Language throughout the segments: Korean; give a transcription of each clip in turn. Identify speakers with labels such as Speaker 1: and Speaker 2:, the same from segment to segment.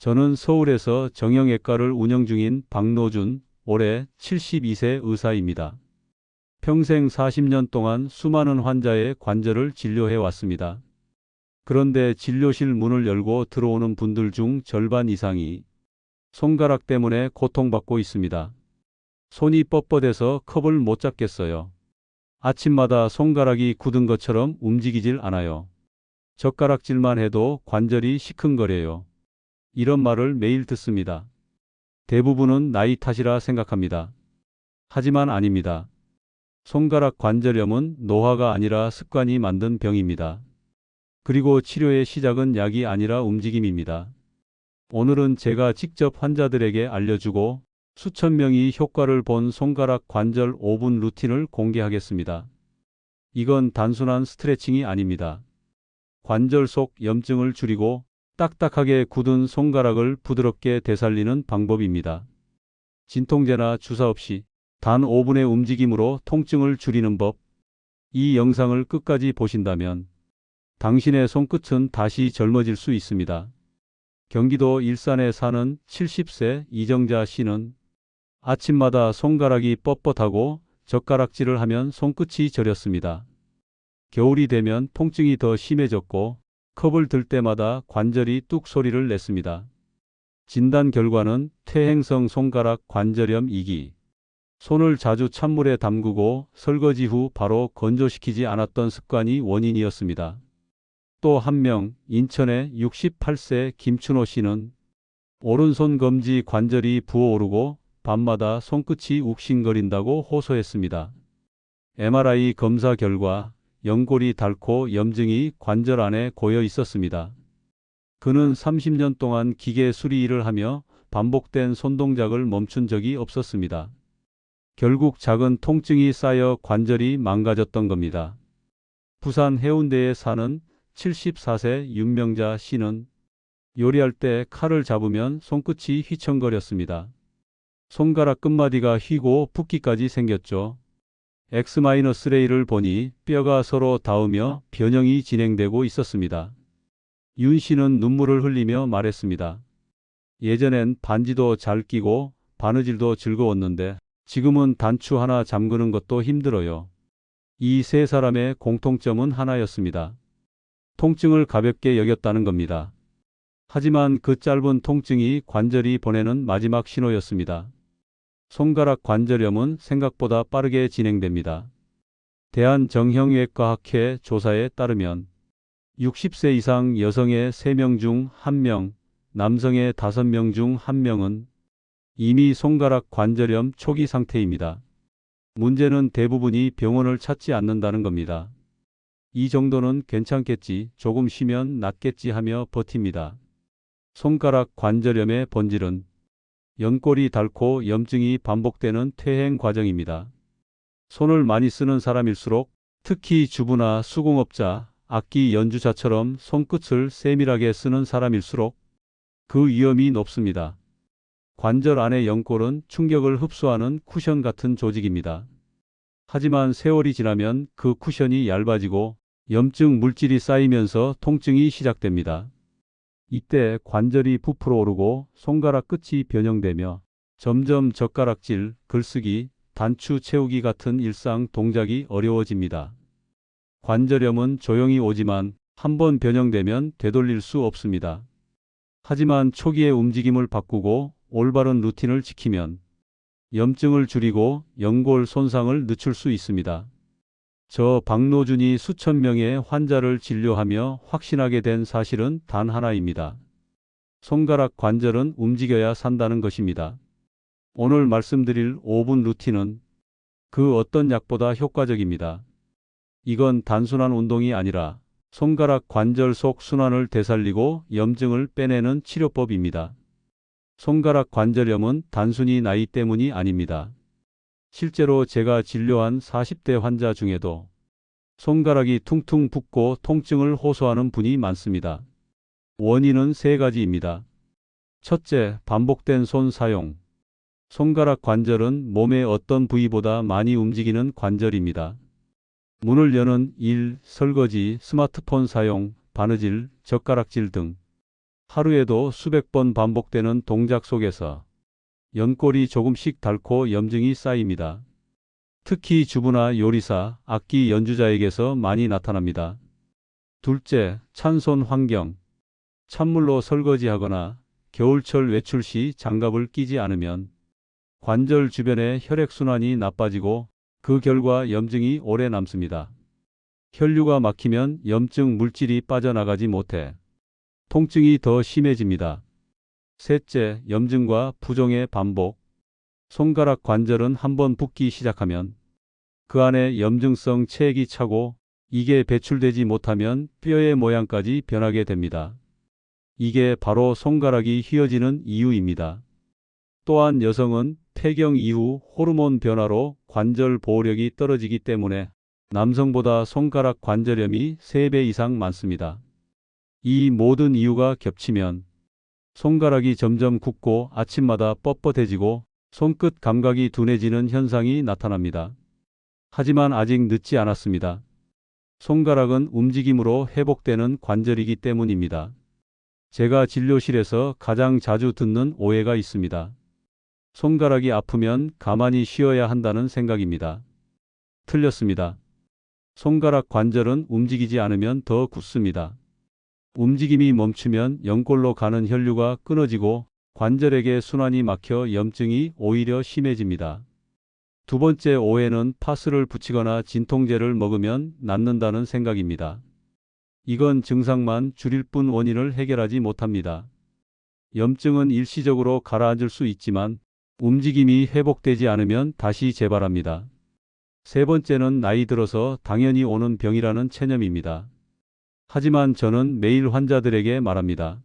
Speaker 1: 저는 서울에서 정형외과를 운영 중인 박노준, 올해 72세 의사입니다. 평생 40년 동안 수많은 환자의 관절을 진료해 왔습니다. 그런데 진료실 문을 열고 들어오는 분들 중 절반 이상이 손가락 때문에 고통받고 있습니다. 손이 뻣뻣해서 컵을 못 잡겠어요. 아침마다 손가락이 굳은 것처럼 움직이질 않아요. 젓가락질만 해도 관절이 시큰거려요. 이런 말을 매일 듣습니다. 대부분은 나이 탓이라 생각합니다. 하지만 아닙니다. 손가락 관절염은 노화가 아니라 습관이 만든 병입니다. 그리고 치료의 시작은 약이 아니라 움직임입니다. 오늘은 제가 직접 환자들에게 알려주고 수천 명이 효과를 본 손가락 관절 5분 루틴을 공개하겠습니다. 이건 단순한 스트레칭이 아닙니다. 관절 속 염증을 줄이고 딱딱하게 굳은 손가락을 부드럽게 되살리는 방법입니다. 진통제나 주사 없이 단 5분의 움직임으로 통증을 줄이는 법. 이 영상을 끝까지 보신다면 당신의 손끝은 다시 젊어질 수 있습니다. 경기도 일산에 사는 70세 이정자 씨는 아침마다 손가락이 뻣뻣하고 젓가락질을 하면 손끝이 저렸습니다. 겨울이 되면 통증이 더 심해졌고 컵을 들 때마다 관절이 뚝 소리를 냈습니다. 진단 결과는 퇴행성 손가락 관절염 2기. 손을 자주 찬물에 담그고 설거지 후 바로 건조시키지 않았던 습관이 원인이었습니다. 또 한 명, 인천의 68세 김춘호 씨는 오른손 검지 관절이 부어오르고 밤마다 손끝이 욱신거린다고 호소했습니다. MRI 검사 결과 연골이 닳고 염증이 관절 안에 고여 있었습니다. 그는 30년 동안 기계 수리 일을 하며 반복된 손동작을 멈춘 적이 없었습니다. 결국 작은 통증이 쌓여 관절이 망가졌던 겁니다. 부산 해운대에 사는 74세 윤명자 씨는 요리할 때 칼을 잡으면 손끝이 휘청거렸습니다. 손가락 끝마디가 휘고 붓기까지 생겼죠. X-레이를 보니 뼈가 서로 닿으며 변형이 진행되고 있었습니다. 윤 씨는 눈물을 흘리며 말했습니다. 예전엔 반지도 잘 끼고 바느질도 즐거웠는데 지금은 단추 하나 잠그는 것도 힘들어요. 이 세 사람의 공통점은 하나였습니다. 통증을 가볍게 여겼다는 겁니다. 하지만 그 짧은 통증이 관절이 보내는 마지막 신호였습니다. 손가락 관절염은 생각보다 빠르게 진행됩니다. 대한정형외과학회 조사에 따르면 60세 이상 여성의 3명 중 1명, 남성의 5명 중 1명은 이미 손가락 관절염 초기 상태입니다. 문제는 대부분이 병원을 찾지 않는다는 겁니다. 이 정도는 괜찮겠지, 조금 쉬면 낫겠지 하며 버팁니다. 손가락 관절염의 본질은 연골이 닳고 염증이 반복되는 퇴행 과정입니다. 손을 많이 쓰는 사람일수록, 특히 주부나 수공업자, 악기 연주자처럼 손끝을 세밀하게 쓰는 사람일수록 그 위험이 높습니다. 관절 안의 연골은 충격을 흡수하는 쿠션 같은 조직입니다. 하지만 세월이 지나면 그 쿠션이 얇아지고 염증 물질이 쌓이면서 통증이 시작됩니다. 이때 관절이 부풀어 오르고 손가락 끝이 변형되며 점점 젓가락질, 글쓰기, 단추 채우기 같은 일상 동작이 어려워집니다. 관절염은 조용히 오지만 한번 변형되면 되돌릴 수 없습니다. 하지만 초기에 움직임을 바꾸고 올바른 루틴을 지키면 염증을 줄이고 연골 손상을 늦출 수 있습니다. 저 박노준이 수천 명의 환자를 진료하며 확신하게 된 사실은 단 하나입니다. 손가락 관절은 움직여야 산다는 것입니다. 오늘 말씀드릴 5분 루틴은 그 어떤 약보다 효과적입니다. 이건 단순한 운동이 아니라 손가락 관절 속 순환을 되살리고 염증을 빼내는 치료법입니다. 손가락 관절염은 단순히 나이 때문이 아닙니다. 실제로 제가 진료한 40대 환자 중에도 손가락이 퉁퉁 붓고 통증을 호소하는 분이 많습니다. 원인은 3가지입니다. 첫째, 반복된 손 사용. 손가락 관절은 몸의 어떤 부위보다 많이 움직이는 관절입니다. 문을 여는 일, 설거지, 스마트폰 사용, 바느질, 젓가락질 등 하루에도 수백 번 반복되는 동작 속에서 연골이 조금씩 닳고 염증이 쌓입니다. 특히 주부나 요리사, 악기 연주자에게서 많이 나타납니다. 둘째, 찬손 환경. 찬물로 설거지하거나 겨울철 외출 시 장갑을 끼지 않으면 관절 주변의 혈액순환이 나빠지고 그 결과 염증이 오래 남습니다. 혈류가 막히면 염증 물질이 빠져나가지 못해 통증이 더 심해집니다. 셋째, 염증과 부종의 반복. 손가락 관절은 한번 붓기 시작하면 그 안에 염증성 체액이 차고 이게 배출되지 못하면 뼈의 모양까지 변하게 됩니다. 이게 바로 손가락이 휘어지는 이유입니다. 또한 여성은 폐경 이후 호르몬 변화로 관절 보호력이 떨어지기 때문에 남성보다 손가락 관절염이 3배 이상 많습니다. 이 모든 이유가 겹치면 손가락이 점점 굳고 아침마다 뻣뻣해지고 손끝 감각이 둔해지는 현상이 나타납니다. 하지만 아직 늦지 않았습니다. 손가락은 움직임으로 회복되는 관절이기 때문입니다. 제가 진료실에서 가장 자주 듣는 오해가 있습니다. 손가락이 아프면 가만히 쉬어야 한다는 생각입니다. 틀렸습니다. 손가락 관절은 움직이지 않으면 더 굳습니다. 움직임이 멈추면 연골로 가는 혈류가 끊어지고 관절에게 순환이 막혀 염증이 오히려 심해집니다. 두 번째 오해는 파스를 붙이거나 진통제를 먹으면 낫는다는 생각입니다. 이건 증상만 줄일 뿐 원인을 해결하지 못합니다. 염증은 일시적으로 가라앉을 수 있지만 움직임이 회복되지 않으면 다시 재발합니다. 세 번째는 나이 들어서 당연히 오는 병이라는 체념입니다. 하지만 저는 매일 환자들에게 말합니다.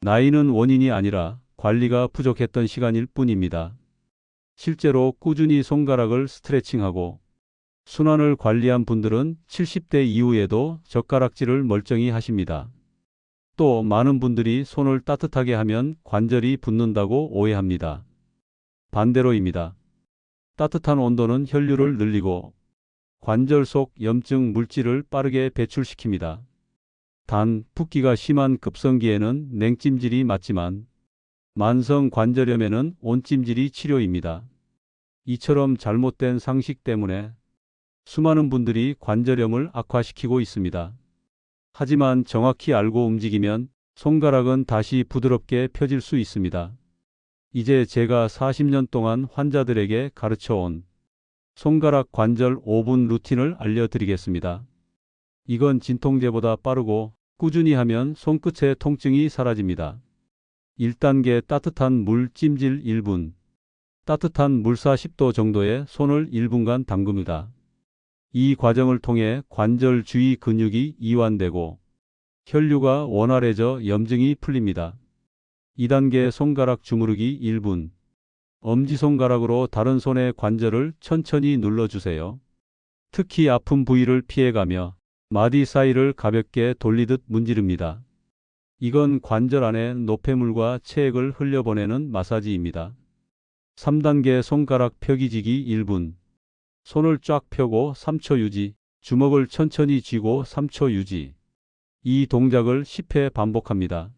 Speaker 1: 나이는 원인이 아니라 관리가 부족했던 시간일 뿐입니다. 실제로 꾸준히 손가락을 스트레칭하고 순환을 관리한 분들은 70대 이후에도 젓가락질을 멀쩡히 하십니다. 또 많은 분들이 손을 따뜻하게 하면 관절이 붓는다고 오해합니다. 반대로입니다. 따뜻한 온도는 혈류를 늘리고 관절 속 염증 물질을 빠르게 배출시킵니다. 단, 붓기가 심한 급성기에는 냉찜질이 맞지만 만성 관절염에는 온찜질이 치료입니다. 이처럼 잘못된 상식 때문에 수많은 분들이 관절염을 악화시키고 있습니다. 하지만 정확히 알고 움직이면 손가락은 다시 부드럽게 펴질 수 있습니다. 이제 제가 40년 동안 환자들에게 가르쳐온 손가락 관절 5분 루틴을 알려드리겠습니다. 이건 진통제보다 빠르고 꾸준히 하면 손끝의 통증이 사라집니다. 1단계 따뜻한 물 찜질 1분. 따뜻한 물 40도 정도에 손을 1분간 담급니다. 이 과정을 통해 관절 주위 근육이 이완되고 혈류가 원활해져 염증이 풀립니다. 2단계 손가락 주무르기 1분. 엄지손가락으로 다른 손의 관절을 천천히 눌러주세요. 특히 아픈 부위를 피해가며 마디 사이를 가볍게 돌리듯 문지릅니다. 이건 관절 안에 노폐물과 체액을 흘려보내는 마사지입니다. 3단계 손가락 펴기지기 1분. 손을 쫙 펴고 3초 유지, 주먹을 천천히 쥐고 3초 유지. 이 동작을 10회 반복합니다.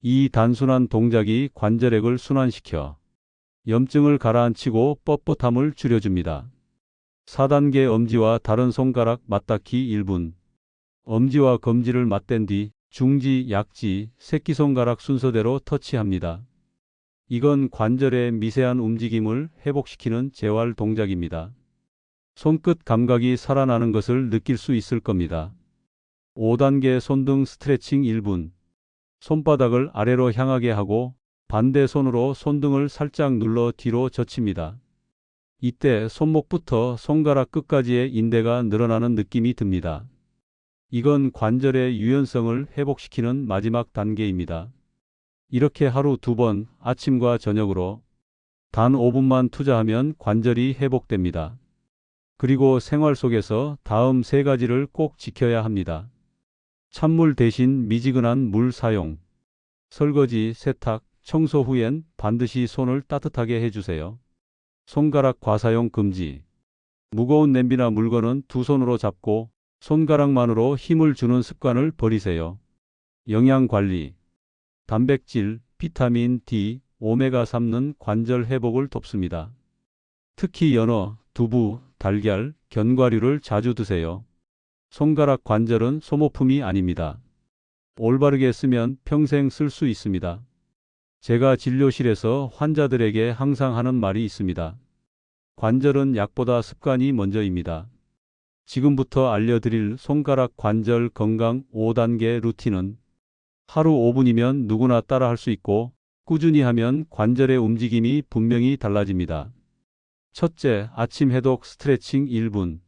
Speaker 1: 이 단순한 동작이 관절액을 순환시켜 염증을 가라앉히고 뻣뻣함을 줄여줍니다. 4단계 엄지와 다른 손가락 맞닿기 1분. 엄지와 검지를 맞댄 뒤 중지, 약지, 새끼손가락 순서대로 터치합니다. 이건 관절의 미세한 움직임을 회복시키는 재활 동작입니다. 손끝 감각이 살아나는 것을 느낄 수 있을 겁니다. 5단계 손등 스트레칭 1분. 손바닥을 아래로 향하게 하고 반대 손으로 손등을 살짝 눌러 뒤로 젖힙니다. 이때 손목부터 손가락 끝까지의 인대가 늘어나는 느낌이 듭니다. 이건 관절의 유연성을 회복시키는 마지막 단계입니다. 이렇게 하루 2번 아침과 저녁으로 단 5분만 투자하면 관절이 회복됩니다. 그리고 생활 속에서 다음 3가지를 꼭 지켜야 합니다. 찬물 대신 미지근한 물 사용. 설거지, 세탁, 청소 후엔 반드시 손을 따뜻하게 해주세요. 손가락 과사용 금지. 무거운 냄비나 물건은 두 손으로 잡고 손가락만으로 힘을 주는 습관을 버리세요. 영양 관리. 단백질, 비타민 D, 오메가3는 관절 회복을 돕습니다. 특히 연어, 두부, 달걀, 견과류를 자주 드세요. 손가락 관절은 소모품이 아닙니다. 올바르게 쓰면 평생 쓸 수 있습니다. 제가 진료실에서 환자들에게 항상 하는 말이 있습니다. 관절은 약보다 습관이 먼저입니다. 지금부터 알려드릴 손가락 관절 건강 5단계 루틴은 하루 5분이면 누구나 따라 할 수 있고 꾸준히 하면 관절의 움직임이 분명히 달라집니다. 첫째, 아침 해독 스트레칭 1분.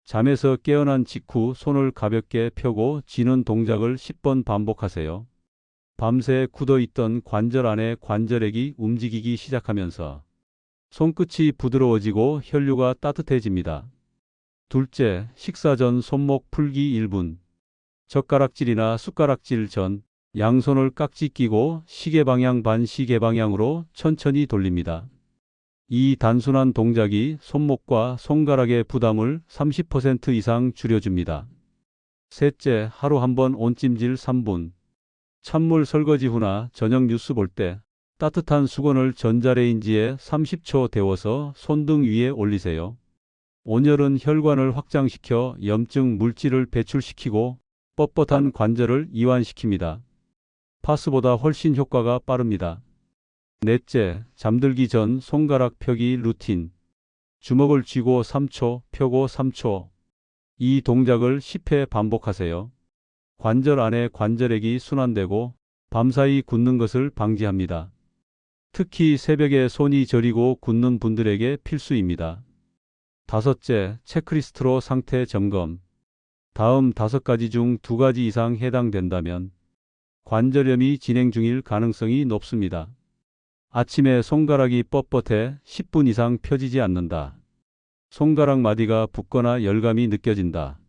Speaker 1: 잠에서 깨어난 직후 손을 가볍게 펴고 쥐는 동작을 10번 반복하세요. 밤새 굳어있던 관절 안의 관절액이 움직이기 시작하면서 손끝이 부드러워지고 혈류가 따뜻해집니다. 둘째, 식사 전 손목 풀기 1분. 젓가락질이나 숟가락질 전 양손을 깍지 끼고 시계 방향 반 시계 방향으로 천천히 돌립니다. 이 단순한 동작이 손목과 손가락의 부담을 30% 이상 줄여줍니다. 셋째, 하루 한 번 온찜질 3분. 찬물 설거지 후나 저녁 뉴스 볼 때 따뜻한 수건을 전자레인지에 30초 데워서 손등 위에 올리세요. 온열은 혈관을 확장시켜 염증 물질을 배출시키고 뻣뻣한 관절을 이완시킵니다. 파스보다 훨씬 효과가 빠릅니다. 넷째, 잠들기 전 손가락 펴기 루틴. 주먹을 쥐고 3초, 펴고 3초. 이 동작을 10회 반복하세요. 관절 안에 관절액이 순환되고 밤사이 굳는 것을 방지합니다. 특히 새벽에 손이 저리고 굳는 분들에게 필수입니다. 다섯째, 체크리스트로 상태 점검. 다음 5가지 중 2가지 이상 해당된다면 관절염이 진행 중일 가능성이 높습니다. 아침에 손가락이 뻣뻣해 10분 이상 펴지지 않는다. 손가락 마디가 붓거나 열감이 느껴진다.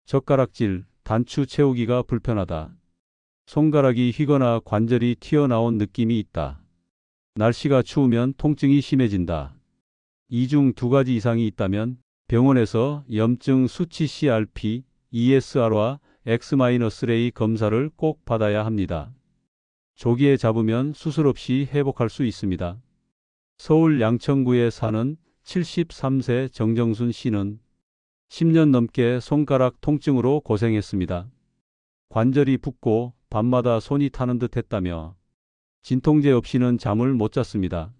Speaker 1: 젓가락질, 단추 채우기가 불편하다. 손가락이 휘거나 관절이 튀어나온 느낌이 있다. 날씨가 추우면 통증이 심해진다. 이 중 2가지 이상이 있다면 병원에서 염증 수치 CRP, ESR와 X-ray 검사를 꼭 받아야 합니다. 조기에 잡으면 수술 없이 회복할 수 있습니다. 서울 양천구에 사는 73세 정정순 씨는 10년 넘게 손가락 통증으로 고생했습니다. 관절이 붓고 밤마다 손이 타는 듯 했다며 진통제 없이는 잠을 못 잤습니다.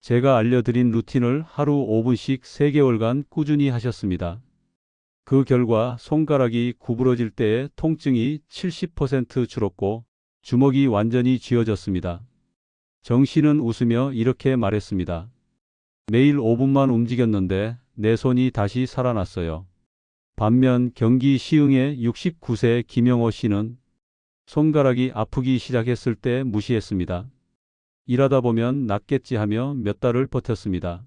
Speaker 1: 제가 알려드린 루틴을 하루 5분씩 3개월간 꾸준히 하셨습니다. 그 결과 손가락이 구부러질 때의 통증이 70% 줄었고 주먹이 완전히 쥐어졌습니다. 정 씨는 웃으며 이렇게 말했습니다. 매일 5분만 움직였는데 내 손이 다시 살아났어요. 반면 경기 시흥의 69세 김영호 씨는 손가락이 아프기 시작했을 때 무시했습니다. 일하다 보면 낫겠지 하며 몇 달을 버텼습니다.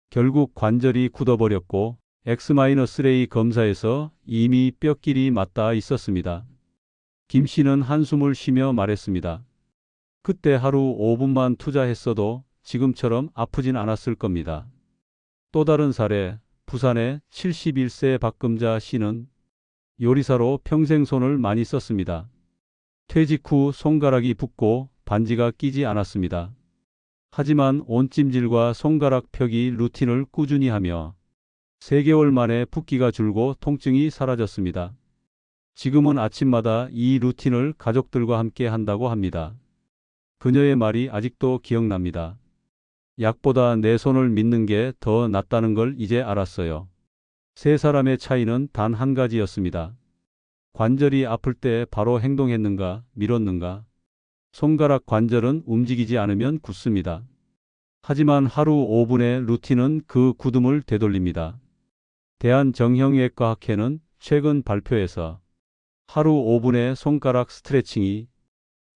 Speaker 1: 결국 관절이 굳어버렸고 X-ray 검사에서 이미 뼈끼리 맞닿아 있었습니다. 김 씨는 한숨을 쉬며 말했습니다. 그때 하루 5분만 투자했어도 지금처럼 아프진 않았을 겁니다. 또 다른 사례, 부산의 71세 박금자 씨는 요리사로 평생 손을 많이 썼습니다. 퇴직 후 손가락이 붓고 반지가 끼지 않았습니다. 하지만 온찜질과 손가락 펴기 루틴을 꾸준히 하며 3개월 만에 붓기가 줄고 통증이 사라졌습니다. 지금은 아침마다 이 루틴을 가족들과 함께 한다고 합니다. 그녀의 말이 아직도 기억납니다. 약보다 내 손을 믿는 게 더 낫다는 걸 이제 알았어요. 세 사람의 차이는 단 한 가지였습니다. 관절이 아플 때 바로 행동했는가, 미뤘는가. 손가락 관절은 움직이지 않으면 굳습니다. 하지만 하루 5분의 루틴은 그 굳음을 되돌립니다. 대한정형외과학회는 최근 발표에서 하루 5분의 손가락 스트레칭이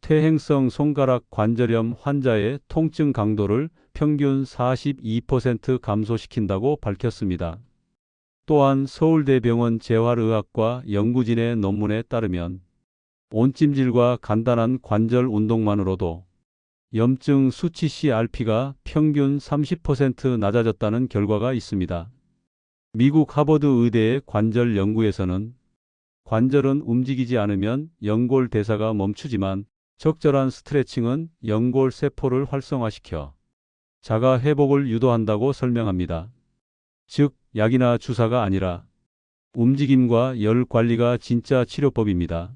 Speaker 1: 퇴행성 손가락 관절염 환자의 통증 강도를 평균 42% 감소시킨다고 밝혔습니다. 또한 서울대병원 재활의학과 연구진의 논문에 따르면 온찜질과 간단한 관절 운동만으로도 염증 수치 CRP가 평균 30% 낮아졌다는 결과가 있습니다. 미국 하버드 의대의 관절 연구에서는 관절은 움직이지 않으면 연골 대사가 멈추지만 적절한 스트레칭은 연골 세포를 활성화시켜 자가 회복을 유도한다고 설명합니다. 즉, 약이나 주사가 아니라 움직임과 열 관리가 진짜 치료법입니다.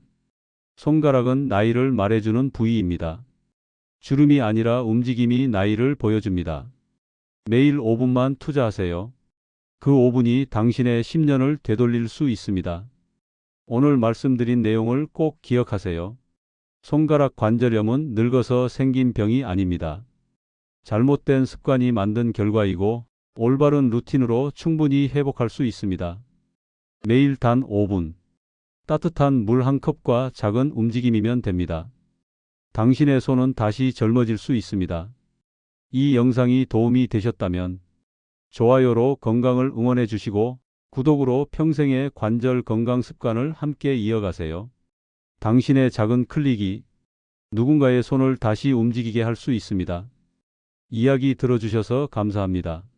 Speaker 1: 손가락은 나이를 말해주는 부위입니다. 주름이 아니라 움직임이 나이를 보여줍니다. 매일 5분만 투자하세요. 그 5분이 당신의 10년을 되돌릴 수 있습니다. 오늘 말씀드린 내용을 꼭 기억하세요. 손가락 관절염은 늙어서 생긴 병이 아닙니다. 잘못된 습관이 만든 결과이고 올바른 루틴으로 충분히 회복할 수 있습니다. 매일 단 5분. 따뜻한 물 한 컵과 작은 움직임이면 됩니다. 당신의 손은 다시 젊어질 수 있습니다. 이 영상이 도움이 되셨다면 좋아요로 건강을 응원해 주시고 구독으로 평생의 관절 건강 습관을 함께 이어가세요. 당신의 작은 클릭이 누군가의 손을 다시 움직이게 할 수 있습니다. 이야기 들어주셔서 감사합니다.